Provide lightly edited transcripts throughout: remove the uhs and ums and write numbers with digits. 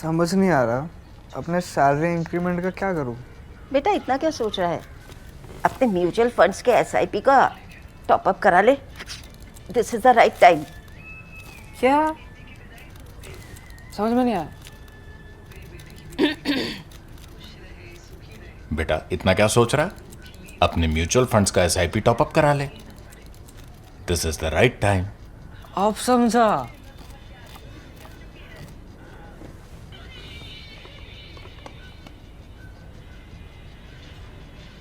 समझ नहीं आ रहा अपने सैलरी इंक्रीमेंट का क्या करूं। बेटा इतना क्या सोच रहा है? अपने म्यूचुअल फंड्स के एसआईपी का टॉप अप करा ले। This is the right time. क्या? समझ में नहीं आया। बेटा इतना क्या सोच रहा है? अपने म्यूचुअल फंड्स का एसआईपी टॉपअप करा ले। This is the right time. अब समझा।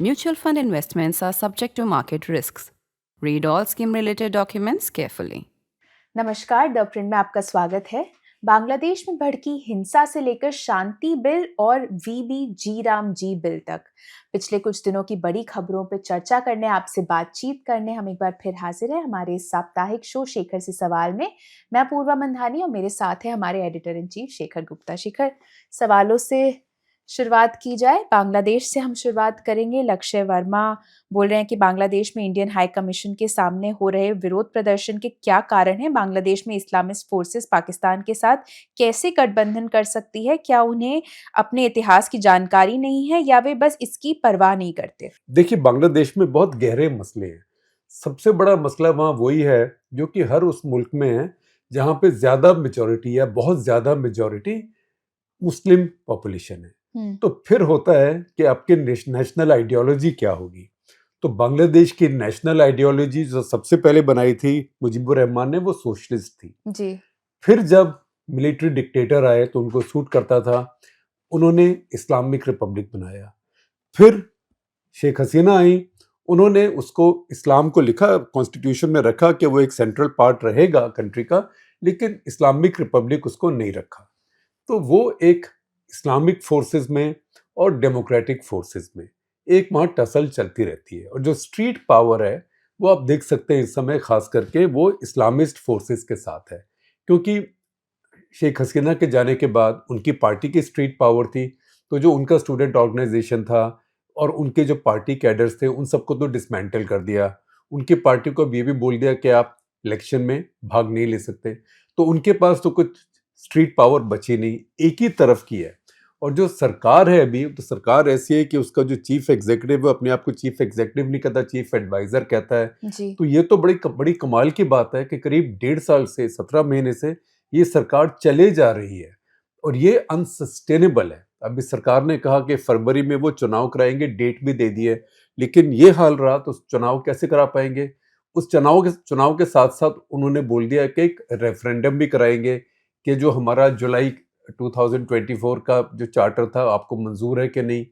Mutual fund investments are subject to market risks. Read all scheme related documents carefully. नमस्कार, द प्रिंट में आपका स्वागत है। बांग्लादेश में भड़की हिंसा से लेकर शांति बिल और वीबीजी राम जी बिल तक पिछले कुछ दिनों की बड़ी खबरों पर चर्चा करने, आपसे बातचीत करने हम एक बार फिर हाजिर हैं हमारे इस साप्ताहिक शो शेखर से सवाल में। मैं पूर्वा मंधानी और मेरे साथ है हमारे editor in chief Shekhar Gupta. Shekhar, सवालों से शुरुआत की जाए। बांग्लादेश से हम शुरुआत करेंगे। लक्ष्य वर्मा बोल रहे हैं कि बांग्लादेश में इंडियन हाई कमीशन के सामने हो रहे विरोध प्रदर्शन के क्या कारण हैं? बांग्लादेश में इस्लामिस्ट फोर्सेस पाकिस्तान के साथ कैसे गठबंधन कर सकती है? क्या उन्हें अपने इतिहास की जानकारी नहीं है या वे बस इसकी परवाह नहीं करते? देखिए, बांग्लादेश में बहुत गहरे मसले हैं। सबसे बड़ा मसला वहाँ वही है जो कि हर उस मुल्क में है जहाँ पे ज्यादा मेजॉरिटी या बहुत ज्यादा मेजॉरिटी मुस्लिम पॉपुलेशन है। तो फिर होता है कि आपके नेशनल आइडियोलॉजी क्या होगी। तो बांग्लादेश की नेशनल आइडियोलॉजी जो सबसे पहले बनाई थी मुजीबुर रहमान ने, वो सोशलिस्ट थी जी। फिर जब मिलिट्री डिक्टेटर आए तो उनको सूट करता था, उन्होंने इस्लामिक रिपब्लिक बनाया। फिर शेख हसीना आई, उन्होंने उसको इस्लाम को लिखा, कॉन्स्टिट्यूशन में रखा कि वो एक सेंट्रल पार्ट रहेगा कंट्री का, लेकिन इस्लामिक रिपब्लिक उसको नहीं रखा। तो वो एक इस्लामिक फोर्सेस में और डेमोक्रेटिक फोर्सेस में एक वहाँ टसल चलती रहती है। और जो स्ट्रीट पावर है वो आप देख सकते हैं इस समय खास करके वो इस्लामिस्ट फोर्सेस के साथ है, क्योंकि शेख हसीना के जाने के बाद उनकी पार्टी की स्ट्रीट पावर थी, तो जो उनका स्टूडेंट ऑर्गेनाइजेशन था और उनके जो पार्टी कैडर्स थे उन सबको तो डिसमेंटल कर दिया। उनकी पार्टी को अब ये भी बोल दिया कि आप इलेक्शन में भाग नहीं ले सकते। तो उनके पास तो कुछ स्ट्रीट पावर बची नहीं, एक ही तरफ की है। और जो सरकार है अभी, तो सरकार ऐसी है कि उसका जो चीफ एग्जीक्यूटिव है अपने आप को चीफ एग्जीक्यूटिव नहीं कहता, चीफ एडवाइजर कहता है जी। तो ये तो बड़ी कमाल की बात है कि करीब 1.5 साल से 17 महीने से ये सरकार चले जा रही है और ये अनसस्टेनेबल है। अभी सरकार ने कहा कि फरवरी में वो चुनाव कराएंगे, डेट भी दे दी है, लेकिन ये हाल रहा तो चुनाव कैसे करा पाएंगे? उस चुनाव के साथ साथ उन्होंने बोल दिया कि एक रेफरेंडम भी कराएंगे कि जो हमारा जुलाई 2024 का जो चार्टर था आपको मंजूर है कि नहीं।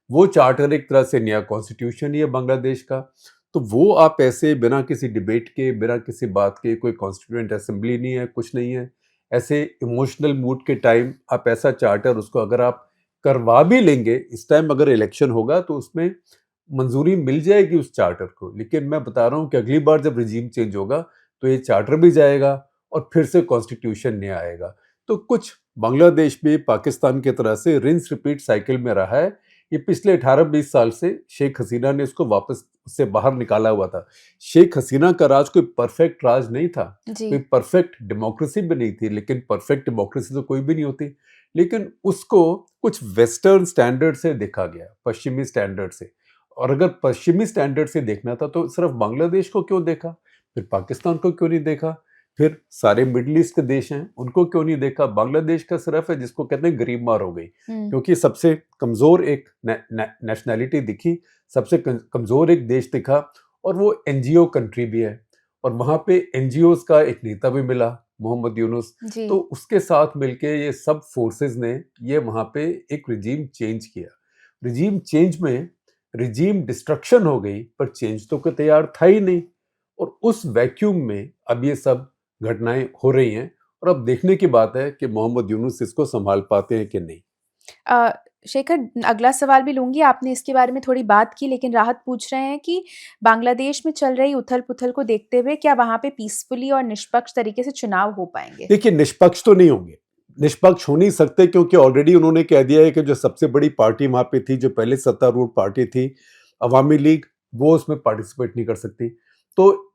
वो चार्टर एक तरह से नया कॉन्स्टिट्यूशन ही है बांग्लादेश का। तो वो आप ऐसे बिना किसी डिबेट के, बिना किसी बात के, कोई कॉन्स्टिट्यूएंट असेंबली नहीं है, कुछ नहीं है, ऐसे इमोशनल मूड के टाइम आप ऐसा चार्टर उसको अगर आप करवा भी लेंगे, इस टाइम अगर इलेक्शन होगा तो उसमें मंजूरी मिल जाएगी उस चार्टर को। लेकिन मैं बता रहा हूँ कि अगली बार जब रिजीम चेंज होगा तो ये चार्टर भी जाएगा और फिर से कॉन्स्टिट्यूशन नया आएगा। तो कुछ बांग्लादेश भी पाकिस्तान की तरह से रिंस रिपीट साइकिल में रहा है। ये पिछले 18-20 साल से शेख हसीना ने इसको वापस उससे बाहर निकाला हुआ था। शेख हसीना का राज कोई परफेक्ट राज नहीं था, कोई परफेक्ट डेमोक्रेसी भी नहीं थी, लेकिन परफेक्ट डेमोक्रेसी तो कोई भी नहीं होती। लेकिन उसको कुछ वेस्टर्न स्टैंडर्ड से देखा गया, पश्चिमी स्टैंडर्ड से। और अगर पश्चिमी स्टैंडर्ड से देखना था तो सिर्फ बांग्लादेश को क्यों देखा, फिर पाकिस्तान को क्यों नहीं देखा, फिर सारे मिडिल ईस्ट के देश हैं उनको क्यों नहीं देखा? बांग्लादेश का सिर्फ है जिसको कहते हैं गरीब मार हो गई, क्योंकि सबसे कमजोर एक नेशनैलिटी दिखी, सबसे कमजोर एक देश दिखा, और वो एनजीओ कंट्री भी है। और वहां पे एनजीओ का एक नेता भी मिला, मोहम्मद यूनुस। तो उसके साथ मिलके ये सब फोर्सेस ने ये वहां पे एक रिजीम चेंज किया। रिजीम चेंज में रिजीम डिस्ट्रक्शन हो गई, पर चेंज तो कोई तैयार था ही नहीं। और उस वैक्यूम में अब ये सब घटनाएं हो रही हैं और अब देखने की बात है कि मोहम्मद यूनुस इसको संभाल पाते हैं कि नहीं। शेखर, अगला सवाल भी लूंगी। आपने इसके बारे में थोड़ी बात की, लेकिन राहत पूछ रहे हैं कि बांग्लादेश में चल रही उथल पुथल को देखते हुए क्या वहां पे पीसफुली और निष्पक्ष तरीके से चुनाव हो पाएंगे? देखिए, निष्पक्ष तो नहीं होंगे, निष्पक्ष हो नहीं सकते, क्योंकि ऑलरेडी उन्होंने कह दिया है कि जो सबसे बड़ी पार्टी वहां पे थी, जो पहले सत्तारूढ़ पार्टी थी अवामी लीग, वो उसमें पार्टिसिपेट नहीं कर सकती। तो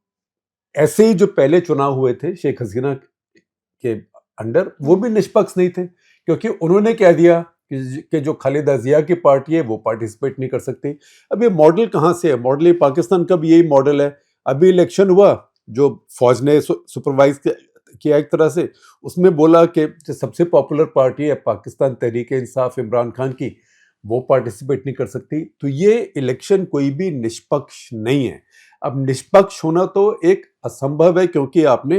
ऐसे ही जो पहले चुनाव हुए थे शेख हसीना के अंडर, वो भी निष्पक्ष नहीं थे, क्योंकि उन्होंने कह दिया कि जो खालिदा जिया की पार्टी है वो पार्टिसिपेट नहीं कर सकती। अब ये मॉडल कहाँ से है? मॉडल ये पाकिस्तान का भी यही मॉडल है। अभी इलेक्शन हुआ जो फौज ने सुपरवाइज किया एक तरह से, उसमें बोला कि जो सबसे पॉपुलर पार्टी है पाकिस्तान तहरीक इंसाफ इमरान खान की, वो पार्टिसिपेट नहीं कर सकती। तो ये इलेक्शन कोई भी निष्पक्ष नहीं है। अब निष्पक्ष होना तो एक असंभव है, क्योंकि आपने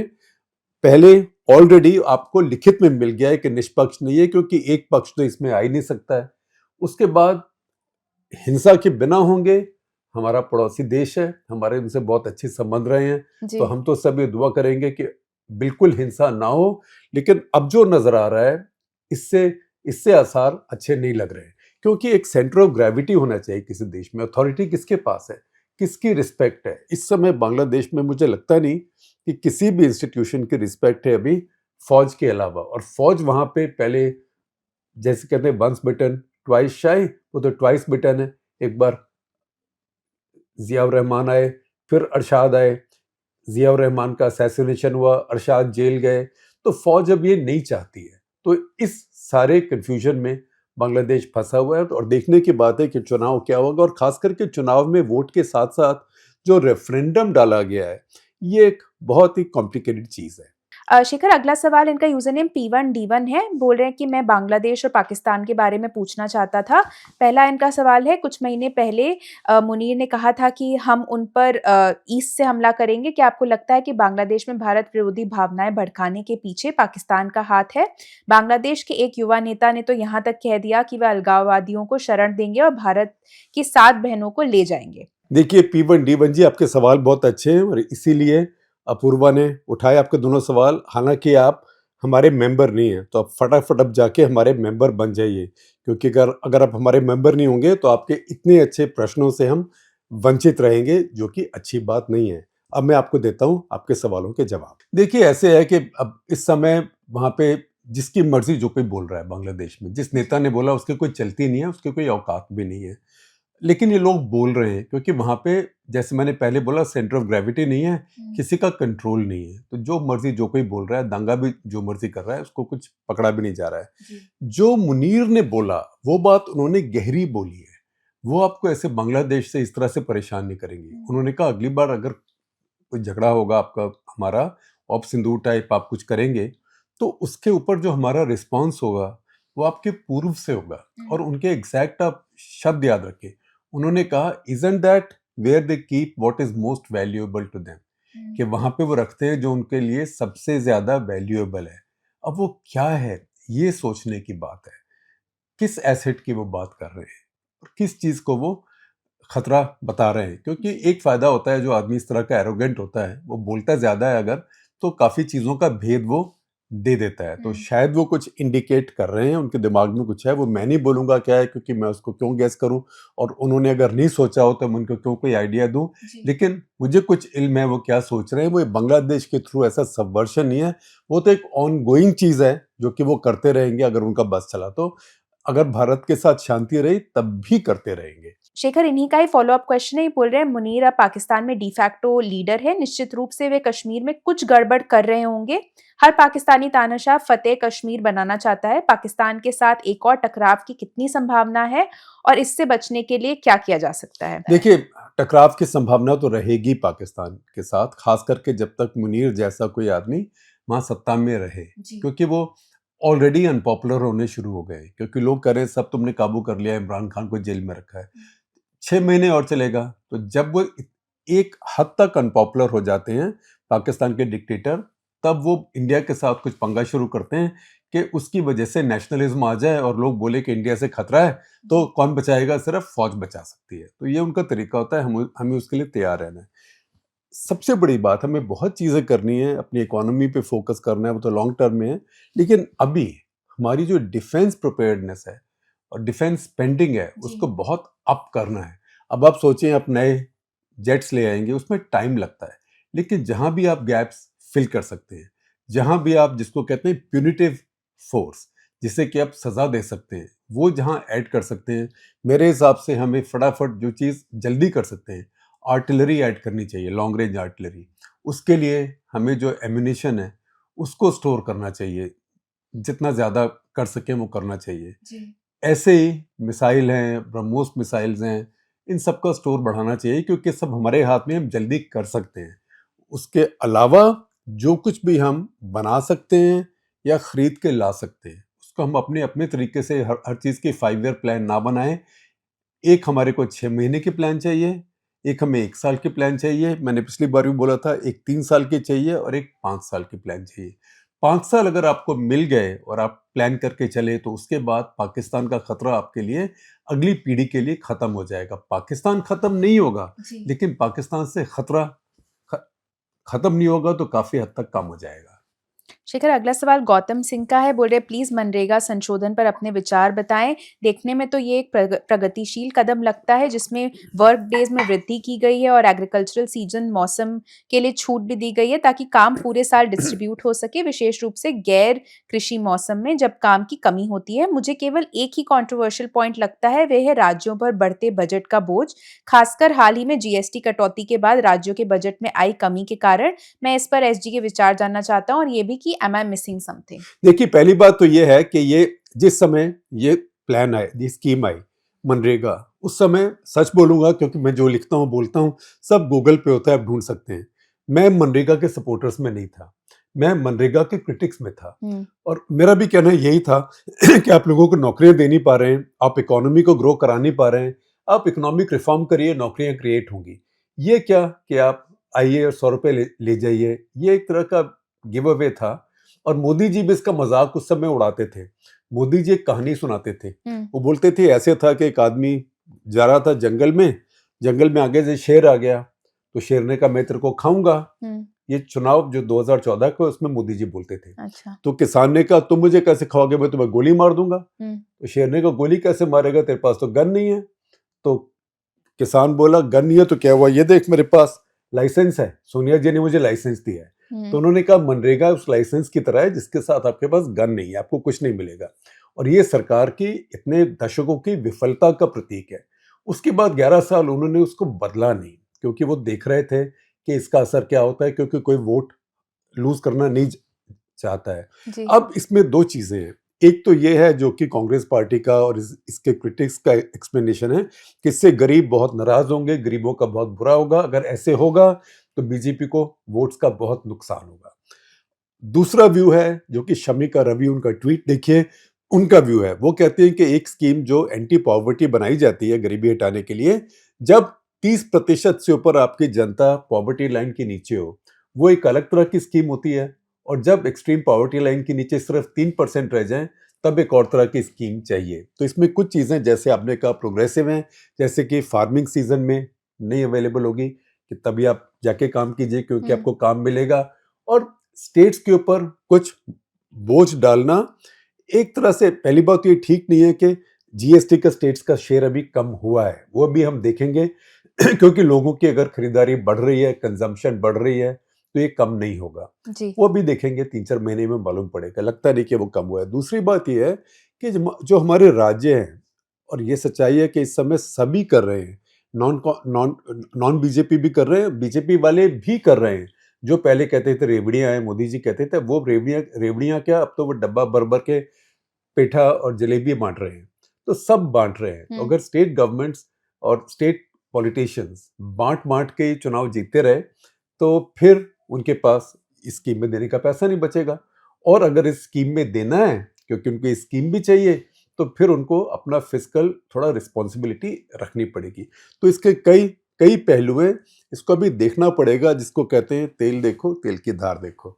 पहले ऑलरेडी आपको लिखित में मिल गया है कि निष्पक्ष नहीं है, क्योंकि एक पक्ष तो इसमें आ ही नहीं सकता है। उसके बाद हिंसा के बिना होंगे, हमारा पड़ोसी देश है, हमारे उनसे बहुत अच्छे संबंध रहे हैं, जी तो हम तो सब ये दुआ करेंगे कि बिल्कुल हिंसा ना हो। लेकिन अब जो नजर आ रहा है, इससे आसार अच्छे नहीं लग रहे हैं, क्योंकि एक सेंटर ऑफ ग्रेविटी होना चाहिए किसी देश में। अथॉरिटी किसके पास है, किसकी रिस्पेक्ट है? इस समय बांग्लादेश में मुझे लगता नहीं कि किसी भी इंस्टीट्यूशन की रिस्पेक्ट है अभी फौज के अलावा। और फौज वहां पे पहले जैसे कहते हैं वंस बिटन ट्वाइस शाई, वो तो ट्वाइस बिटन है। एक बार जियाउर रहमान आए, फिर अरशाद आए, जियाउर रहमान का असैसिनेशन हुआ, अरशाद जेल गए। तो फौज अब ये नहीं चाहती है। तो इस सारे कंफ्यूजन में बांग्लादेश फंसा हुआ है। और देखने की बात है कि चुनाव क्या होगा, और खास करके चुनाव में वोट के साथ साथ जो रेफरेंडम डाला गया है, ये एक बहुत ही कॉम्प्लिकेटेड चीज है। शेखर, अगला सवाल इनका यूजर नेम P1D1 है। बोल रहे हैं कि मैं बांग्लादेश और पाकिस्तान के बारे में पूछना चाहता था। पहला इनका सवाल है, कुछ महीने पहले मुनीर ने कहा था कि हम उन पर ईस्ट से हमला करेंगे। क्या आपको लगता है कि बांग्लादेश में भारत विरोधी भावनाएं भड़काने के पीछे पाकिस्तान का हाथ है? बांग्लादेश के एक युवा नेता ने तो यहाँ तक कह दिया कि वह अलगाववादियों को शरण देंगे और भारत की 7 बहनों को ले जाएंगे। देखिए P1D1 जी, आपके सवाल बहुत अच्छे हैं, और इसीलिए अपूर्वा ने उठाए आपके दोनों सवाल। हालांकि आप हमारे मेंबर नहीं हैं, तो आप फटाफट अब जाके हमारे मेंबर बन जाइए, क्योंकि अगर आप हमारे मेंबर नहीं होंगे तो आपके इतने अच्छे प्रश्नों से हम वंचित रहेंगे, जो कि अच्छी बात नहीं है। अब मैं आपको देता हूं आपके सवालों के जवाब। देखिए ऐसे है कि अब इस समय वहां पे जिसकी मर्जी जो कोई बोल रहा है बांग्लादेश में, जिस नेता ने बोला उसकी कोई चलती नहीं है, उसकी कोई औकात भी नहीं है। लेकिन ये लोग बोल रहे हैं क्योंकि वहां पे, जैसे मैंने पहले बोला, सेंटर ऑफ ग्रेविटी नहीं है, किसी का कंट्रोल नहीं है। तो जो मर्जी जो कोई बोल रहा है, दंगा भी जो मर्जी कर रहा है, उसको कुछ पकड़ा भी नहीं जा रहा है। जो मुनीर ने बोला वो बात उन्होंने गहरी बोली है, वो आपको ऐसे बांग्लादेश से इस तरह से परेशान नहीं करेंगे। उन्होंने कहा अगली बार अगर कोई झगड़ा होगा आपका, हमारा ऑप सिंदूर टाइप आप कुछ करेंगे, तो उसके ऊपर जो हमारा रिस्पॉन्स होगा वो आपके पूर्व से होगा। और उनके एग्जैक्ट आप शब्द याद रखें, उन्होंने कहा isn't that where they keep what is most valuable to them, कि वहां पे वो रखते हैं जो उनके लिए सबसे ज्यादा वैल्यूएबल है। अब वो क्या है, ये सोचने की बात है, किस एसेट की वो बात कर रहे हैं और किस चीज को वो खतरा बता रहे हैं। क्योंकि एक फायदा होता है, जो आदमी इस तरह का एरोगेंट होता है, वो बोलता ज्यादा है अगर, तो काफी चीजों का भेद वो दे देता है। तो शायद वो कुछ इंडिकेट कर रहे हैं, उनके दिमाग में कुछ है। वो मैं नहीं बोलूंगा क्या है, क्योंकि मैं उसको क्यों गैस करूं, और उन्होंने अगर नहीं सोचा हो तो मैं उनको क्यों कोई आइडिया दूं। लेकिन मुझे कुछ इल्म है वो क्या सोच रहे हैं। वो बांग्लादेश के थ्रू ऐसा सबवर्शन नहीं है, वो तो एक ऑन गोइंग चीज है जो कि वो करते रहेंगे अगर उनका बस चला तो। अगर भारत के साथ शांति रही तब भी करते रहेंगे। शेखर, इन्हीं का ही फॉलो अप क्वेश्चन है। बोल रहे हैं मुनीर अब पाकिस्तान में डिफैक्टो लीडर है, निश्चित रूप से वे कश्मीर में कुछ गड़बड़ कर रहे होंगे। हर पाकिस्तानी तानाशाह फतेह कश्मीर बनाना चाहता है। पाकिस्तान के साथ एक और टकराव की कितनी संभावना है और इससे बचने के लिए क्या किया जा सकता है? देखिए, टकराव की संभावना तो रहेगी पाकिस्तान के साथ, खास करके जब तक मुनीर जैसा कोई आदमी वहां सत्ता में रहे, क्योंकि वो ऑलरेडी अनपॉपुलर होने शुरू हो गए। क्योंकि लोग कह रहे हैं सब तुमने काबू कर लिया, इमरान खान को जेल में रखा है, 6 महीने और चलेगा। तो जब वो एक हद तक अनपॉपुलर हो जाते हैं पाकिस्तान के डिक्टेटर, तब वो इंडिया के साथ कुछ पंगा शुरू करते हैं कि उसकी वजह से नेशनलिज्म आ जाए और लोग बोले कि इंडिया से खतरा है, तो कौन बचाएगा, सिर्फ फौज बचा सकती है। तो ये उनका तरीका होता है, हमें उसके लिए तैयार रहना है। सबसे बड़ी बात, हमें बहुत चीज़ें करनी है, अपनी इकोनॉमी पे फोकस करना है, वो तो लॉन्ग टर्म में है। लेकिन अभी हमारी जो डिफेंस प्रिपेयर्डनेस है और डिफेंस स्पेंडिंग है, उसको बहुत अप करना है। अब आप सोचें, आप नए जेट्स ले आएंगे, उसमें टाइम लगता है। लेकिन जहां भी आप गैप्स फिल कर सकते हैं, जहां भी आप जिसको कहते हैं प्यूनिटिव फोर्स, जिससे कि आप सजा दे सकते हैं, वो जहां ऐड कर सकते हैं, मेरे हिसाब से हमें फटाफट जो चीज़ जल्दी कर सकते हैं, आर्टिलरी ऐड करनी चाहिए, लॉन्ग रेंज आर्टिलरी। उसके लिए हमें जो एम्यूनिशन है उसको स्टोर करना चाहिए, जितना ज़्यादा कर सकें वो करना चाहिए। जी ऐसे ही मिसाइल हैं, ब्रह्मोस मिसाइल्स हैं, इन सब का स्टोर बढ़ाना चाहिए क्योंकि सब हमारे हाथ में, हम जल्दी कर सकते हैं। उसके अलावा जो कुछ भी हम बना सकते हैं या खरीद के ला सकते हैं, उसको हम अपने अपने तरीके से हर चीज़ की 5 ईयर प्लान ना बनाएं। एक हमारे को 6 महीने की प्लान चाहिए, एक हमें 1 साल की प्लान चाहिए, मैंने पिछली बार भी बोला था, एक 3 साल की चाहिए और एक 5 साल की प्लान चाहिए। 5 साल अगर आपको मिल गए और आप प्लान करके चले तो उसके बाद पाकिस्तान का खतरा आपके लिए, अगली पीढ़ी के लिए खत्म हो जाएगा। पाकिस्तान खत्म नहीं होगा, जी लेकिन पाकिस्तान से खतरा खत्म नहीं होगा तो काफी हद तक कम हो जाएगा। शेखर, अगला सवाल गौतम सिंह का है। बोल रहे प्लीज मनरेगा संशोधन पर अपने विचार बताएं। देखने में तो ये एक प्रगतिशील कदम लगता है जिसमें वर्क डेज में वृद्धि की गई है और एग्रीकल्चरल सीजन मौसम के लिए छूट भी दी गई है ताकि काम पूरे साल डिस्ट्रीब्यूट हो सके, विशेष रूप से गैर कृषि मौसम में जब काम की कमी होती है। मुझे केवल एक ही कंट्रोवर्शियल पॉइंट लगता है, वह है राज्यों पर बढ़ते बजट का बोझ, खासकर हाल ही में जीएसटी कटौती के बाद राज्यों के बजट में आई कमी के कारण। मैं इस पर एसजी के विचार जानना चाहता हूँ और ये भी कि am I missing something? देखिए, पहली बात तो ये है कि ये जिस समय ये प्लान आए, ये स्कीम आई मनरेगा, उस समय सच बोलूंगा क्योंकि मैं जो लिखता हूँ बोलता हूँ सब गूगल पे होता है, आप ढूंढ सकते हैं। मैं मनरेगा के सपोर्टर्स में नहीं था, मैं मनरेगा के क्रिटिक्स में था। और मेरा भी कहना यही था कि आप लोगों को नौकरियां दे नहीं पा रहे हैं, आप इकोनॉमी को ग्रो करा नहीं पा रहे हैं, आप इकोनॉमिक रिफॉर्म करिए, नौकरियां क्रिएट होंगी। ये क्या कि आप आइए और 100 रुपये ले जाइए, ये एक तरह का गिव अवे था। और मोदी जी भी इसका मजाक उस समय उड़ाते थे। मोदी जी एक कहानी सुनाते थे, वो बोलते थे ऐसे था कि एक आदमी जा रहा था जंगल में आगे से शेर आ गया, तो शेर ने कहा मैं तेरे को खाऊंगा। ये चुनाव जो 2014 का, उसमें मोदी जी बोलते थे। अच्छा। तो किसान ने कहा तुम मुझे कैसे खाओगे, मैं तुम्हें गोली मार दूंगा। तो शेर ने कहा गोली कैसे मारेगा, तेरे पास तो गन नहीं है। तो किसान बोला गन नहीं है तो क्या हुआ, ये देख मेरे पास लाइसेंस है, सोनिया जी ने मुझे लाइसेंस दिया है। तो उन्होंने कहा मनरेगा उस लाइसेंस की तरह है जिसके साथ आपके पास गन नहीं है, आपको कुछ नहीं मिलेगा। और ये सरकार की इतने दशकों की विफलता का प्रतीक है। उसके बाद 11 साल उन्होंने उसको बदला नहीं, क्योंकि वो देख रहे थे कि इसका असर क्या होता है, क्योंकि कोई वोट लूज करना नहीं चाहता है। जी। अब इसमें दो चीजें हैं, एक तो ये है जो कि कांग्रेस पार्टी का और इसके क्रिटिक्स का एक्सप्लेनेशन है कि इससे गरीब बहुत नाराज होंगे, गरीबों का बहुत बुरा होगा, अगर ऐसे होगा तो बीजेपी को वोट्स का बहुत नुकसान होगा। दूसरा व्यू है जो कि शमी का रवि, उनका ट्वीट देखिए, उनका व्यू है, वो कहते हैं कि एक स्कीम जो एंटी पॉवर्टी बनाई जाती है गरीबी हटाने के लिए, जब 30% से ऊपर आपकी जनता पॉवर्टी लाइन के नीचे हो, वो एक अलग तरह की स्कीम होती है, और जब एक्सट्रीम पॉवर्टी लाइन के नीचे सिर्फ 3% रह जाएं तब एक और तरह की स्कीम चाहिए। तो इसमें कुछ चीज़ें जैसे आपने कहा प्रोग्रेसिव हैं, जैसे कि फार्मिंग सीजन में नहीं अवेलेबल होगी कि तभी आप जाके काम कीजिए क्योंकि आपको काम मिलेगा, और स्टेट्स के ऊपर कुछ बोझ डालना एक तरह से, पहली बात तो ये ठीक नहीं है कि जीएसटी का स्टेट्स का शेयर अभी कम हुआ है, वो भी हम देखेंगे क्योंकि लोगों की अगर खरीदारी बढ़ रही है, कंजम्पशन बढ़ रही है, तो ये कम नहीं होगा। जी। वो भी देखेंगे 3-4 महीने में मालूम पड़ेगा, लगता नहीं कि वो कम हुआ है। दूसरी बात ये है कि जो हमारे राज्य हैं, और ये सच्चाई है कि इस समय सभी कर रहे हैं, नॉन बीजेपी भी कर रहे हैं, बीजेपी वाले भी कर रहे हैं। जो पहले कहते थे रेवड़ियां हैं, मोदी जी कहते थे, वो रेवड़ियां क्या, अब तो वो डब्बा भर भर के पेठा और जलेबी बांट रहे हैं। तो सब बांट रहे हैं। अगर स्टेट गवर्नमेंट्स और स्टेट पॉलिटिशियंस बांट के चुनाव जीतते रहे तो फिर उनके पास इस स्कीम में देने का पैसा नहीं बचेगा, और अगर इस स्कीम में देना है क्योंकि उनको ये स्कीम भी चाहिए, तो फिर उनको अपना फिस्कल थोड़ा रिस्पॉन्सिबिलिटी रखनी पड़ेगी। तो इसके कई पहलू हैं, इसको अभी देखना पड़ेगा, जिसको कहते हैं तेल देखो तेल की धार देखो।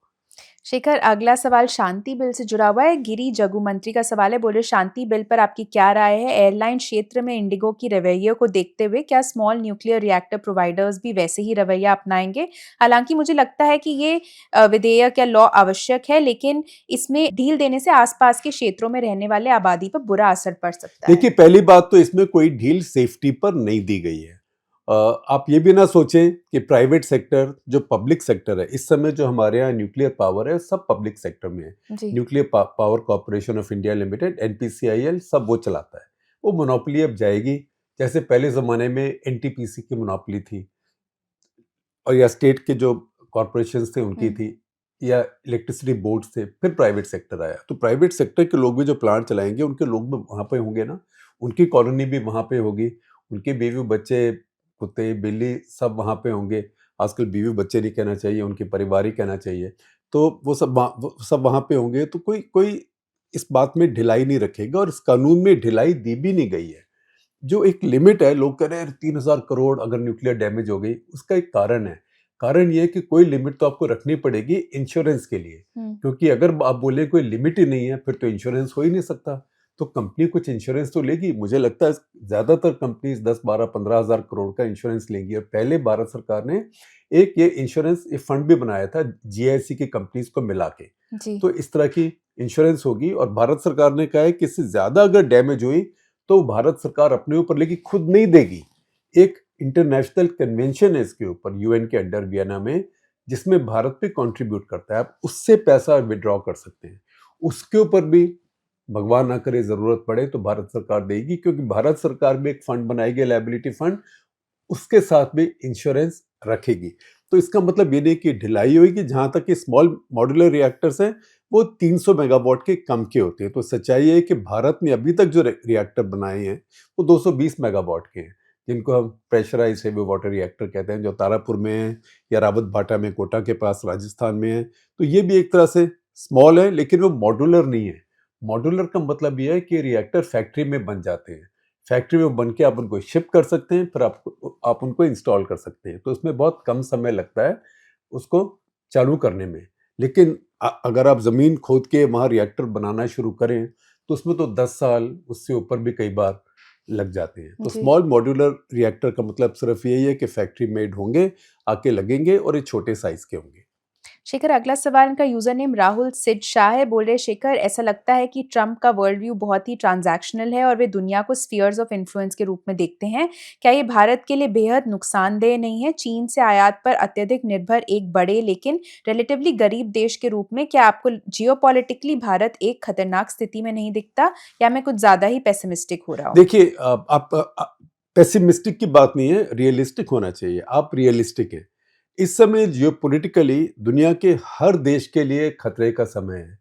शेखर, अगला सवाल शांति बिल से जुड़ा हुआ है। गिरी जगू मंत्री का सवाल है, बोले शांति बिल पर आपकी क्या राय है? एयरलाइन क्षेत्र में इंडिगो की रवैये को देखते हुए क्या स्मॉल न्यूक्लियर रिएक्टर प्रोवाइडर्स भी वैसे ही रवैया अपनाएंगे? हालांकि मुझे लगता है कि ये विधेयक या लॉ आवश्यक है, लेकिन इसमें ढील देने से आसपास के क्षेत्रों में रहने वाले आबादी पर बुरा असर पड़ सकता है। देखिए, पहली बात तो इसमें कोई ढील सेफ्टी पर नहीं दी गई है। आप ये भी ना सोचें कि प्राइवेट सेक्टर जो पब्लिक सेक्टर है, इस समय जो हमारे यहाँ न्यूक्लियर पावर है सब पब्लिक सेक्टर में है। Nuclear power corporation of India limited, NPCIL, सब वो चलाता है। वो मोनोपोली अब जाएगी, जैसे पहले ज़माने में NTPC की मोनोपोली थी, और या स्टेट के जो कॉर्पोरेशन थे उनकी थी। या इलेक्ट्रिसिटी बोर्ड से, फिर प्राइवेट सेक्टर आया। तो प्राइवेट सेक्टर के लोग भी जो प्लांट चलाएंगे उनके लोग भी वहाँ पे होंगे ना, उनकी कॉलोनी भी वहाँ पे होगी, उनके बीवी बच्चे, कुत्ते बिल्ली सब वहाँ पे होंगे। आजकल बीवी बच्चे नहीं कहना चाहिए, उनके परिवार ही कहना चाहिए। तो वो सब वहाँ पे होंगे। तो कोई कोई इस बात में ढिलाई नहीं रखेगा, और इस कानून में ढिलाई दी भी नहीं गई है। जो एक लिमिट है, लोग कह रहे हैं 3,000 करोड़ अगर न्यूक्लियर डैमेज हो गई, उसका एक कारण है। कारण ये है कि कोई लिमिट तो आपको रखनी पड़ेगी इंश्योरेंस के लिए, क्योंकि अगर आप बोले कोई लिमिट ही नहीं है, फिर तो इंश्योरेंस हो ही नहीं सकता। तो कंपनी कुछ इंश्योरेंस तो लेगी। मुझे लगता है ज़्यादातर कंपनीज 10, 12, 15,000 करोड़ का इंश्योरेंस लेंगी। और पहले भारत सरकार ने एक ये इंश्योरेंस ये फंड भी बनाया था GIC की कंपनीज को मिला के। जी। तो इस तरह की इंश्योरेंस होगी। और भारत सरकार ने कहा है कि इससे ज़्यादा अगर डैमेज हुई तो भारत सरकार अपने ऊपर लेगी, खुद नहीं देगी। एक इंटरनेशनल कन्वेंशन है इसके ऊपर UN के अंडर वियना में, जिसमें भारत भी कंट्रीब्यूट करता है। आप उससे पैसा विड्रॉ कर सकते हैं। उसके ऊपर भी भगवान ना करे ज़रूरत पड़े तो भारत सरकार देगी, क्योंकि भारत सरकार भी एक फंड बनाएगी, लायबिलिटी फंड, उसके साथ भी इंश्योरेंस रखेगी। तो इसका मतलब ये नहीं कि ढिलाई होगी। जहाँ तक कि स्मॉल मॉड्यूलर रिएक्टर्स हैं वो 300 मेगावाट के कम के होते हैं। तो सच्चाई है कि भारत ने अभी तक जो रिएक्टर बनाए हैं वो 220 मेगावाट के हैं, जिनको हम प्रेशराइज हेवी वाटर रिएक्टर कहते हैं, जो तारापुर में है या रावत भाटा में, कोटा के पास राजस्थान में है। तो ये भी एक तरह से स्मॉल है, लेकिन वो मॉड्यूलर नहीं है। मॉड्यूलर का मतलब ये है कि रिएक्टर फैक्ट्री में बन जाते हैं, फैक्ट्री में बन के आप उनको शिप कर सकते हैं, फिर आप उनको इंस्टॉल कर सकते हैं। तो उसमें बहुत कम समय लगता है उसको चालू करने में। लेकिन अगर आप ज़मीन खोद के वहाँ रिएक्टर बनाना शुरू करें तो उसमें तो 10 साल, उससे ऊपर भी कई बार लग जाते हैं। तो जी। स्मॉल मॉड्यूलर रिएक्टर का मतलब सिर्फ यही है कि फैक्ट्री मेड होंगे, आके लगेंगे, और ये छोटे साइज के होंगे। शेखर, अगला सवाल इनका यूजर नेम राहुल सिड शाह है। बोल रहे शेखर, ऐसा लगता है कि ट्रम्प का वर्ल्ड व्यू बहुत ही ट्रांजैक्शनल है और वे दुनिया को स्फीयर्स ऑफ इन्फ्लुएंस के रूप में देखते हैं। क्या ये भारत के लिए बेहद नुकसानदेह नहीं है? चीन से आयात पर अत्यधिक निर्भर एक बड़े लेकिन रिलेटिवली गरीब देश के रूप में क्या आपको जियोपॉलिटिकली भारत एक खतरनाक स्थिति में नहीं दिखता, या मैं कुछ ज्यादा ही पेसिमिस्टिक हो रहा हूँ? देखिए, आप पेसिमिस्टिक की बात नहीं है, रियलिस्टिक होना चाहिए। आप रियलिस्टिक हैं। इस समय जियोपॉलिटिकली दुनिया के हर देश के लिए खतरे का समय है।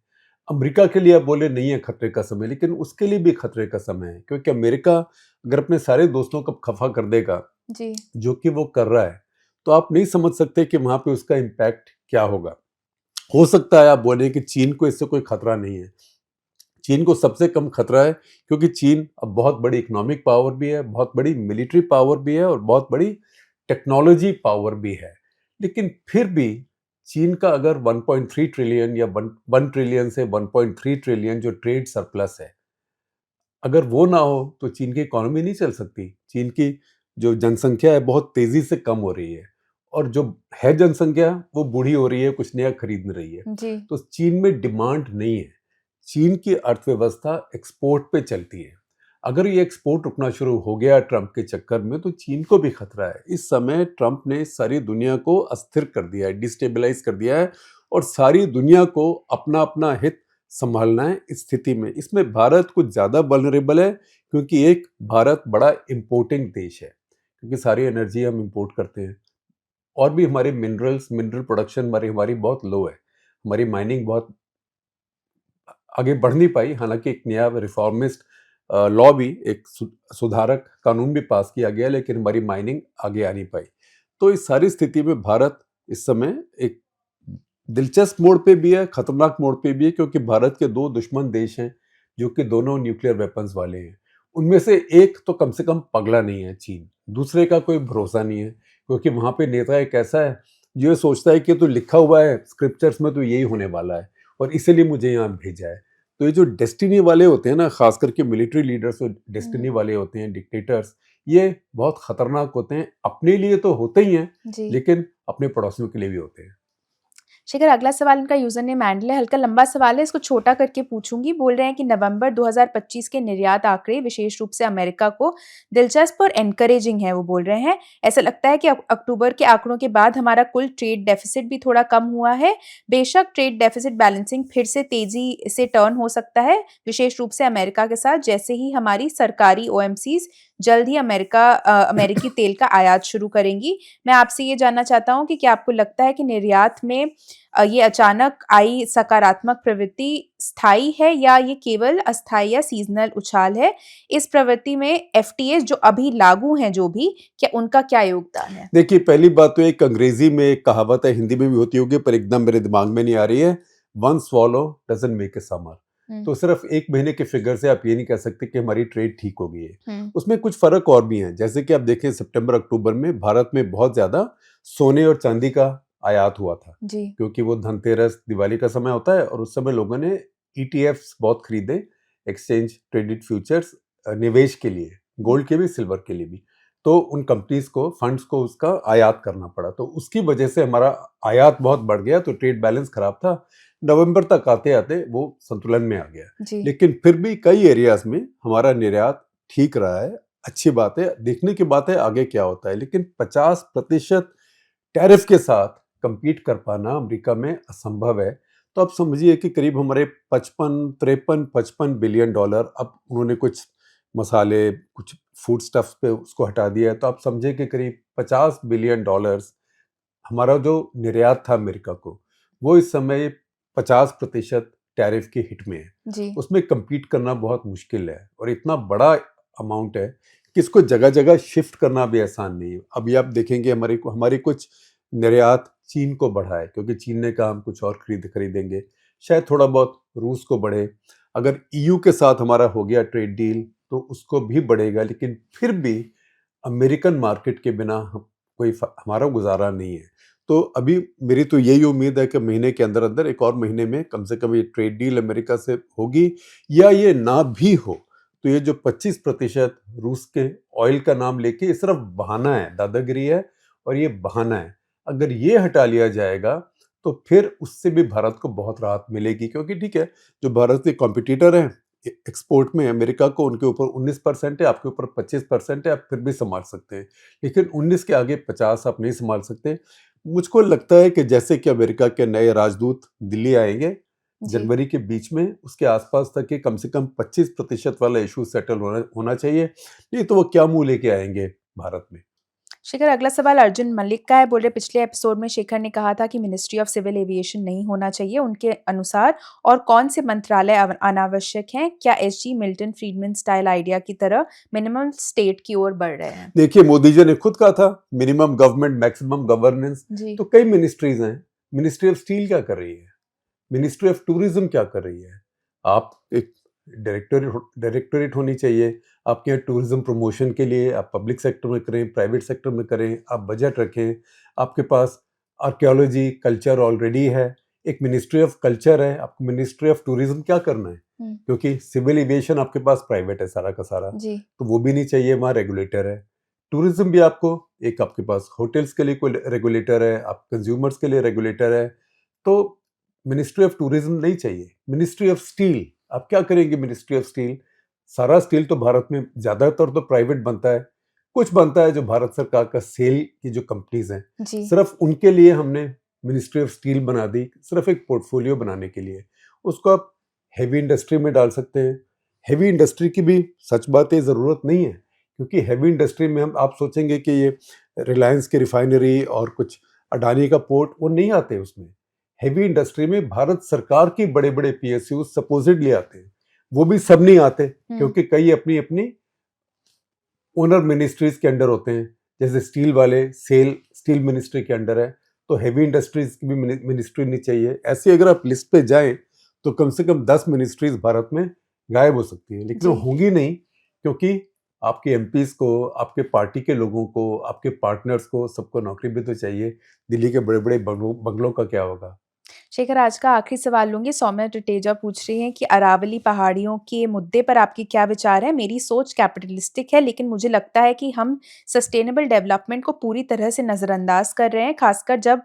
अमेरिका के लिए आप बोले नहीं है खतरे का समय, लेकिन उसके लिए भी खतरे का समय है, क्योंकि अमेरिका अगर अपने सारे दोस्तों को खफा कर देगा, जी। जो कि वो कर रहा है, तो आप नहीं समझ सकते कि वहां पे उसका इम्पैक्ट क्या होगा। हो सकता है आप बोले कि चीन को इससे कोई खतरा नहीं है। चीन को सबसे कम खतरा है, क्योंकि चीन अब बहुत बड़ी इकोनॉमिक पावर भी है, बहुत बड़ी मिलिट्री पावर भी है, और बहुत बड़ी टेक्नोलॉजी पावर भी है। लेकिन फिर भी चीन का अगर 1.3 ट्रिलियन या 1 ट्रिलियन से 1.3 ट्रिलियन जो ट्रेड सरप्लस है, अगर वो ना हो तो चीन की इकोनॉमी नहीं चल सकती। चीन की जो जनसंख्या है बहुत तेजी से कम हो रही है, और जो है जनसंख्या वो बूढ़ी हो रही है, कुछ नया खरीद नहीं रही है। जी। तो चीन में डिमांड नहीं है। चीन की अर्थव्यवस्था एक्सपोर्ट पे चलती है। अगर ये एक्सपोर्ट रुकना शुरू हो गया ट्रंप के चक्कर में, तो चीन को भी खतरा है। इस समय ट्रंप ने सारी दुनिया को अस्थिर कर दिया है, डिस्टेबलाइज कर दिया है, और सारी दुनिया को अपना अपना हित संभालना है इस स्थिति में। इसमें भारत कुछ ज़्यादा वल्नरेबल है, क्योंकि एक भारत बड़ा इम्पोर्टिंग देश है, क्योंकि सारी एनर्जी हम इम्पोर्ट करते हैं, और भी हमारे मिनरल प्रोडक्शन हमारी बहुत लो है। हमारी माइनिंग बहुत आगे बढ़ नहीं पाई। हालांकि एक नया रिफॉर्मिस्ट लॉ भी, एक सुधारक कानून भी पास किया गया, लेकिन हमारी माइनिंग आगे आ नहीं पाई। तो इस सारी स्थिति में भारत इस समय एक दिलचस्प मोड़ पे भी है, खतरनाक मोड़ पे भी है, क्योंकि भारत के 2 दुश्मन देश हैं जो कि दोनों न्यूक्लियर वेपन्स वाले हैं। उनमें से एक तो कम से कम पगला नहीं है, चीन। दूसरे का कोई भरोसा नहीं है, क्योंकि वहाँ पे नेता एक ऐसा है जो ये सोचता है कि तो लिखा हुआ है स्क्रिप्चर्स में तो यही होने वाला है, और इसीलिए मुझे यहाँ भेजा है। तो ये जो डेस्टिनी वाले होते हैं ना, खास करके मिलिट्री लीडर्स जो डेस्टिनी वाले होते हैं, डिक्टेटर्स, ये बहुत खतरनाक होते हैं। अपने लिए तो होते ही हैं, जी। लेकिन अपने पड़ोसियों के लिए भी होते हैं। शेखर, अगला सवाल इनका यूजर नेम हैंडल है। हल्का लंबा सवाल है, इसको छोटा करके पूछूंगी। बोल रहे हैं कि नवंबर 2025 के निर्यात आंकड़े विशेष रूप से अमेरिका को दिलचस्प और एनकरेजिंग है। वो बोल रहे हैं ऐसा लगता है कि अक्टूबर के आंकड़ों के बाद हमारा कुल ट्रेड डेफिसिट भी थोड़ा कम हुआ है। बेशक ट्रेड डेफिसिट बैलेंसिंग फिर से तेजी से टर्न हो सकता है, विशेष रूप से अमेरिका के साथ, जैसे ही हमारी सरकारी OMCs जल्द ही अमेरिकी तेल का आयात शुरू करेंगी। मैं आपसे ये जानना चाहता हूँ कि क्या आपको लगता है कि निर्यात में ये अचानक आई सकारात्मक प्रवृत्ति स्थायी है या ये केवल अस्थायी या सीजनल उछाल है? इस प्रवृत्ति में एफटीएस जो अभी लागू हैं जो भी, क्या उनका क्या योगदान है? देखिए, पहली बात तो एक अंग्रेजी में एक कहावत है, हिंदी में भी होती होगी पर एकदम मेरे दिमाग में नहीं आ रही है, one swallow doesn't make a summer. तो सिर्फ एक महीने के फिगर से आप ये नहीं कह सकते कि हमारी ट्रेड ठीक हो गई है। उसमें कुछ फर्क और भी हैं, जैसे कि आप देखें सितंबर अक्टूबर में भारत में बहुत ज्यादा सोने और चांदी का आयात हुआ था, जी। क्योंकि वो धनतेरस दिवाली का समय होता है और उस समय लोगों ने ईटीएफ्स बहुत खरीदे, एक्सचेंज ट्रेडेड फ्यूचर्स, निवेश के लिए, गोल्ड के भी सिल्वर के लिए भी। तो उन कंपनीज को, फंड्स को उसका आयात करना पड़ा, तो उसकी वजह से हमारा आयात बहुत बढ़ गया, तो ट्रेड बैलेंस खराब था। नवंबर तक आते आते वो संतुलन में आ गया, जी। लेकिन फिर भी कई एरियाज में हमारा निर्यात ठीक रहा है, अच्छी बात है। देखने की बात है आगे क्या होता है, लेकिन 50% टैरिफ के साथ compete कर पाना अमेरिका में असंभव है। तो आप समझिए कि करीब हमारे 55 बिलियन डॉलर, अब उन्होंने कुछ मसाले, कुछ फूड स्टफ्स पे उसको हटा दिया है, तो आप समझे कि करीब 50 बिलियन डॉलर्स हमारा जो निर्यात था अमेरिका को, वो इस समय 50% टैरिफ की हिट में है। जी। उसमें compete करना बहुत मुश्किल है और इतना बड़ा अमाउंट है कि इसको जगह जगह शिफ्ट करना भी आसान नहीं है। अभी आप देखेंगे हमारी कुछ निर्यात चीन को बढ़ा है, क्योंकि चीन ने कहा हम कुछ और खरीदेंगे, शायद थोड़ा बहुत रूस को बढ़े। अगर ईयू के साथ हमारा हो गया ट्रेड डील तो उसको भी बढ़ेगा, लेकिन फिर भी अमेरिकन मार्केट के बिना हमारा गुजारा नहीं है। तो अभी मेरी तो यही उम्मीद है कि महीने के अंदर अंदर, एक और महीने में कम से कम ये ट्रेड डील अमेरिका से होगी, या ये ना भी हो तो ये जो 25% रूस के ऑयल का नाम लेके, ये सिर्फ बहाना है, दादागिरी है और ये बहाना है। अगर ये हटा लिया जाएगा तो फिर उससे भी भारत को बहुत राहत मिलेगी, क्योंकि ठीक है, जो भारत के कॉम्पिटिटर हैं एक्सपोर्ट में अमेरिका को, उनके ऊपर 19% है, आपके ऊपर 25% है, आप फिर भी संभाल सकते हैं, लेकिन 19 के आगे 50 आप नहीं संभाल सकते। मुझको लगता है कि जैसे कि अमेरिका के नए राजदूत दिल्ली आएंगे जनवरी के बीच में, उसके आसपास तक के कम से कम 25% वाला इशू सेटल होना चाहिए, नहीं तो वो क्या मुंह लेके आएंगे भारत में। शेखर, अगला सवाल अर्जुन मलिक का है। बोल रहे पिछले एपिसोड में शेखर ने कहा था कि मिनिस्ट्री ऑफ सिविल एविएशन नहीं होना चाहिए उनके अनुसार, और कौन से मंत्रालय अनावश्यक हैं? क्या एसजी मिल्टन फ्रीडमैन स्टाइल आइडिया की तरह मिनिमम स्टेट की ओर बढ़ रहे हैं? देखिए, मोदी जी ने खुद कहा था मिनिमम गवर्नमेंट मैक्सिमम गवर्नेंस, तो कई मिनिस्ट्रीज हैं। मिनिस्ट्री ऑफ स्टील क्या कर रही है? मिनिस्ट्री ऑफ टूरिज्म क्या कर रही है? आप एक डायरेक्टोरेट होनी चाहिए आपके यहाँ टूरिज्म प्रमोशन के लिए। आप पब्लिक सेक्टर में करें, प्राइवेट सेक्टर में करें, आप बजट रखें। आपके पास आर्कियोलॉजी कल्चर ऑलरेडी है, एक मिनिस्ट्री ऑफ कल्चर है, आपको मिनिस्ट्री ऑफ टूरिज्म क्या करना है? क्योंकि सिविल एविएशन आपके पास प्राइवेट है सारा का सारा, तो वो भी नहीं चाहिए, वहाँ रेगुलेटर है। टूरिज्म भी आपको, एक आपके पास होटल्स के लिए कोई रेगुलेटर है, आप कंज्यूमर्स के लिए रेगुलेटर है, तो मिनिस्ट्री ऑफ टूरिज्म नहीं चाहिए। मिनिस्ट्री ऑफ स्टील, आप क्या करेंगे? मिनिस्ट्री ऑफ स्टील, सारा स्टील तो भारत में ज्यादातर तो प्राइवेट बनता है, कुछ बनता है जो भारत सरकार का सेल की जो कंपनीज हैं, सिर्फ उनके लिए हमने मिनिस्ट्री ऑफ स्टील बना दी, सिर्फ एक पोर्टफोलियो बनाने के लिए। उसको आप हैवी इंडस्ट्री में डाल सकते हैं। हैवी इंडस्ट्री की भी सच बात है ज़रूरत नहीं है, क्योंकि हैवी इंडस्ट्री में आप सोचेंगे कि ये रिलायंस की रिफाइनरी और कुछ अडानी का पोर्ट, वो नहीं आते उसमें। हैवी इंडस्ट्री में भारत सरकार की बड़े बड़े पीएसयू सपोजिटली आते हैं, वो भी सब नहीं आते, क्योंकि कई अपनी अपनी ओनर मिनिस्ट्रीज के अंडर होते हैं। जैसे स्टील वाले स्टील मिनिस्ट्री के अंडर है, तो हैवी इंडस्ट्रीज की भी मिनिस्ट्री नहीं चाहिए। ऐसे अगर आप लिस्ट पे जाएं तो कम से कम 10 मिनिस्ट्रीज भारत में गायब हो सकती है, लेकिन वो होंगी नहीं, क्योंकि आपके एमपीज को, आपके पार्टी के लोगों को, आपके पार्टनर्स को, सबको नौकरी भी तो चाहिए। दिल्ली के बड़े बड़े बंगलों का क्या होगा? शेखर, आज का आखिरी सवाल लूंगी। सौम्या टटेजा पूछ रही हैं कि अरावली पहाड़ियों के मुद्दे पर आपकी क्या विचार है? मेरी सोच कैपिटलिस्टिक है, लेकिन मुझे लगता है कि हम सस्टेनेबल डेवलपमेंट को पूरी तरह से नज़रअंदाज कर रहे हैं, खासकर जब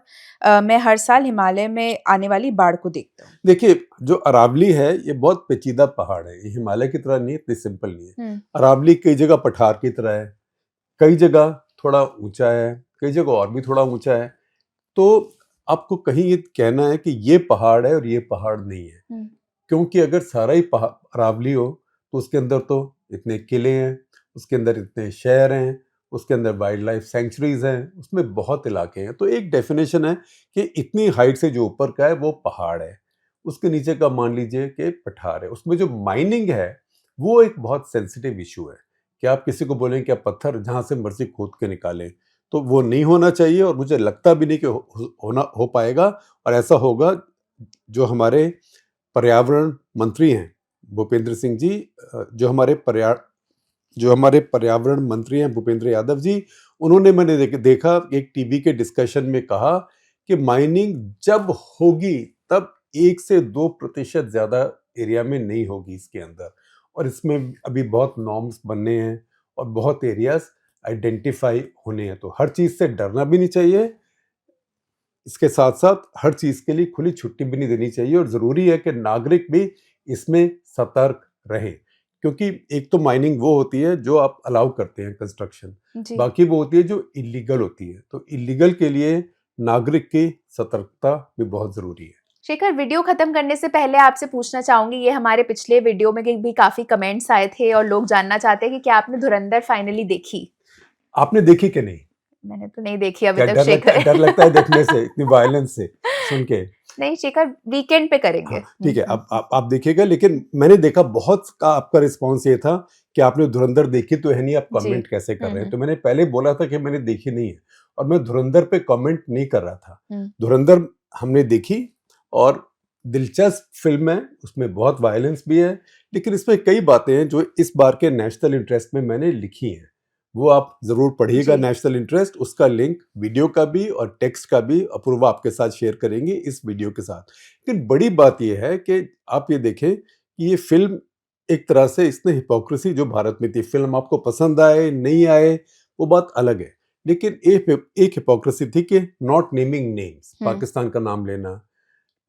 मैं हर साल हिमालय में आने वाली बाढ़ को देखता हूँ। देखिए, जो अरावली है ये बहुत पेचीदा पहाड़ है, ये हिमालय की तरह नहीं, इतनी सिंपल नहीं है। अरावली कई जगह पठार की तरह है, कई जगह थोड़ा ऊंचा है, कई जगह और भी थोड़ा ऊंचा है। तो आपको कहीं ये कहना है कि ये पहाड़ है और ये पहाड़ नहीं है, क्योंकि अगर सारा ही अरावली हो तो उसके अंदर तो इतने किले हैं, उसके अंदर इतने शहर हैं, उसके अंदर वाइल्ड लाइफ सेंचुरीज हैं, उसमें बहुत इलाके हैं। तो एक डेफिनेशन है कि इतनी हाइट से जो ऊपर का है वो पहाड़ है, उसके नीचे का मान लीजिए कि पठार है। उसमें जो माइनिंग है वो एक बहुत सेंसिटिव इशू है कि आप किसी को बोलें कि आप पत्थर जहाँ से मर्जी खोद के निकालें, तो वो नहीं होना चाहिए। और मुझे लगता भी नहीं कि हो पाएगा। और ऐसा होगा, जो हमारे पर्यावरण मंत्री हैं भूपेंद्र सिंह जी, जो हमारे पर्यावरण मंत्री हैं भूपेंद्र यादव जी, उन्होंने मैंने देखा एक टीवी के डिस्कशन में कहा कि माइनिंग जब होगी तब 1 से 2% ज्यादा एरिया में नहीं होगी इसके अंदर। और इसमें अभी बहुत नॉर्म्स बनने हैं और बहुत एरियाज आइडेंटिफाई होने हैं। तो हर चीज से डरना भी नहीं चाहिए, इसके साथ साथ हर चीज के लिए खुली छुट्टी भी नहीं देनी चाहिए। और जरूरी है कि नागरिक भी इसमें सतर्क रहें, क्योंकि एक तो माइनिंग वो होती है जो आप अलाउ करते हैं कंस्ट्रक्शन, जी। बाकी वो होती है जो इलीगल होती है। तो इलीगल के लिए नागरिक की सतर्कता भी बहुत जरूरी है। शेखर, वीडियो खत्म करने से पहले आपसे पूछना चाहूंगी, ये हमारे पिछले वीडियो में भी काफी कमेंट्स आए थे और लोग जानना चाहते हैं कि क्या आपने धुरंधर फाइनली देखी? आपने देखी कि नहीं? मैंने तो नहीं देखी अभी क्या तक शेखर। डर लगता है देखने से, इतनी वायलेंस से सुन के? नहीं शेखर, वीकेंड पे करेंगे। हाँ, ठीक है, आप देखिएगा। लेकिन मैंने देखा बहुत का आपका रिस्पॉन्स ये था कि आपने धुरंधर देखी तो है नहीं, आप कमेंट कैसे कर रहे हैं। तो मैंने पहले बोला था कि मैंने देखी नहीं है और मैं धुरंधर पे कमेंट नहीं कर रहा था। धुरंधर हमने देखी और दिलचस्प फिल्म है, उसमें बहुत वायलेंस भी है, लेकिन इसमें कई बातें हैं जो इस बार के नेशनल इंटरेस्ट में मैंने लिखी हैं। वो आप जरूर पढ़िएगा। नेशनल इंटरेस्ट, उसका लिंक वीडियो का भी और टेक्स्ट का भी अपूर्वा आपके साथ शेयर करेंगे इस वीडियो के साथ। लेकिन बड़ी बात यह है कि आप ये देखें कि ये फिल्म एक तरह से, इसने हिपोक्रेसी जो भारत में थी, फिल्म आपको पसंद आए नहीं आए वो बात अलग है, लेकिन एक हिपोक्रेसी थी कि नॉट नेमिंग नेम्स, पाकिस्तान का नाम लेना,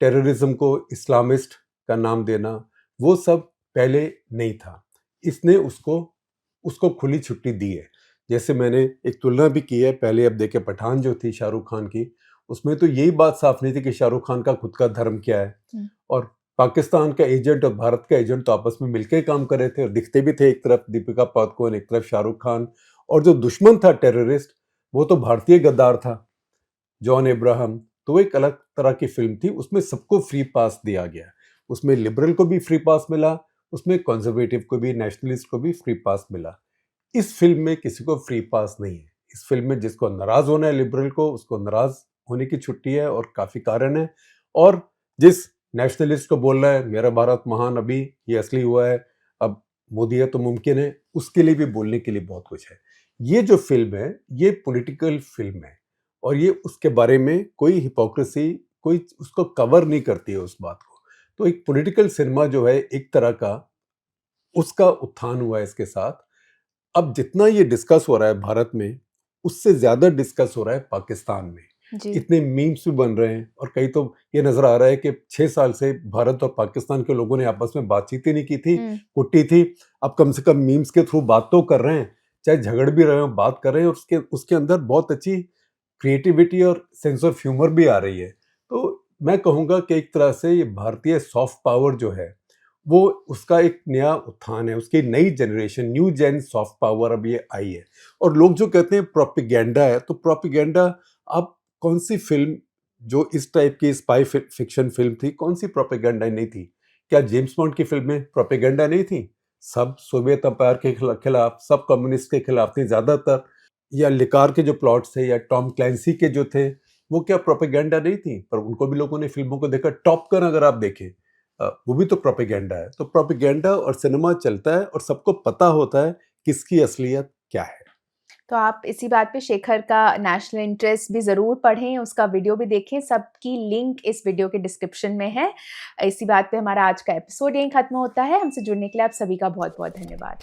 टेररिज्म को इस्लामिस्ट का नाम देना, वो सब पहले नहीं था। इसने उसको खुली छुट्टी दी है। जैसे मैंने एक तुलना भी की है पहले, अब देखे पठान जो थी शाहरुख खान की, उसमें तो यही बात साफ नहीं थी कि शाहरुख खान का खुद का धर्म क्या है। और पाकिस्तान का एजेंट और भारत का एजेंट तो आपस में मिलकर काम कर रहे थे और दिखते भी थे, एक तरफ दीपिका पादुकोण, एक तरफ शाहरुख खान। और जो दुश्मन था टेररिस्ट, वो तो भारतीय गद्दार था, जॉन अब्राहम। तो एक अलग तरह की फिल्म थी, उसमें सबको फ्री पास दिया गया। उसमें लिबरल को भी फ्री पास मिला, उसमें कंजर्वेटिव को भी, नेशनलिस्ट को भी फ्री पास मिला। इस फिल्म में किसी को फ्री पास नहीं है। इस फिल्म में जिसको नाराज होना है लिबरल को, उसको नाराज होने की छुट्टी है और काफी कारण है। और जिस नेशनलिस्ट को बोल रहा है मेरा भारत महान, अभी ये असली हुआ है, अब मोदी है तो मुमकिन है, उसके लिए भी बोलने के लिए बहुत कुछ है। ये जो फिल्म है ये पॉलिटिकल फिल्म है और ये उसके बारे में कोई हिपोक्रेसी, कोई उसको कवर नहीं करती है उस बात को। तो एक पॉलिटिकल सिनेमा जो है एक तरह का, उसका उत्थान हुआ है इसके साथ। अब जितना ये डिस्कस हो रहा है भारत में, उससे ज्यादा डिस्कस हो रहा है पाकिस्तान में। इतने मीम्स भी बन रहे हैं और कई तो ये नजर आ रहा है कि 6 साल से भारत और पाकिस्तान के लोगों ने आपस में बातचीत ही नहीं की थी, कुट्टी थी। अब कम से कम मीम्स के थ्रू बात तो कर रहे हैं, चाहे झगड़ भी रहे हो, बात कर रहे हैं। और उसके अंदर बहुत अच्छी क्रिएटिविटी और सेंस ऑफ ह्यूमर भी आ रही है। तो मैं कहूँगा कि एक तरह से ये भारतीय सॉफ्ट पावर जो है वो, उसका एक नया उत्थान है, उसकी नई generation, new gen soft power अब ये आई है। और लोग जो कहते हैं प्रोपेगेंडा है, तो प्रोपेगेंडा, आप कौन सी फिल्म जो इस टाइप की स्पाई फिक्शन फिल्म थी, कौन सी प्रोपेगेंडा नहीं थी? क्या जेम्स बॉन्ड की फिल्म में प्रोपेगेंडा नहीं थी? सब सोवियत अंपायर के खिलाफ, सब कम्युनिस्ट के खिलाफ थी ज्यादातर। या लिकार के जो प्लॉट्स थे या टॉम क्लैंसी के जो थे, वो क्या प्रोपेगेंडा नहीं थी? पर उनको भी लोगों ने फिल्मों को देखा। टॉप गन अगर आप देखें, वो भी तो प्रोपेगेंडा है। तो प्रोपेगेंडा और सिनेमा चलता है और सबको पता होता है किसकी असलियत क्या है। तो आप इसी बात पे शेखर का नेशनल इंटरेस्ट भी ज़रूर पढ़ें, उसका वीडियो भी देखें, सबकी लिंक इस वीडियो के डिस्क्रिप्शन में है। इसी बात पे हमारा आज का एपिसोड यहीं खत्म होता है। हमसे जुड़ने के लिए आप सभी का बहुत बहुत धन्यवाद।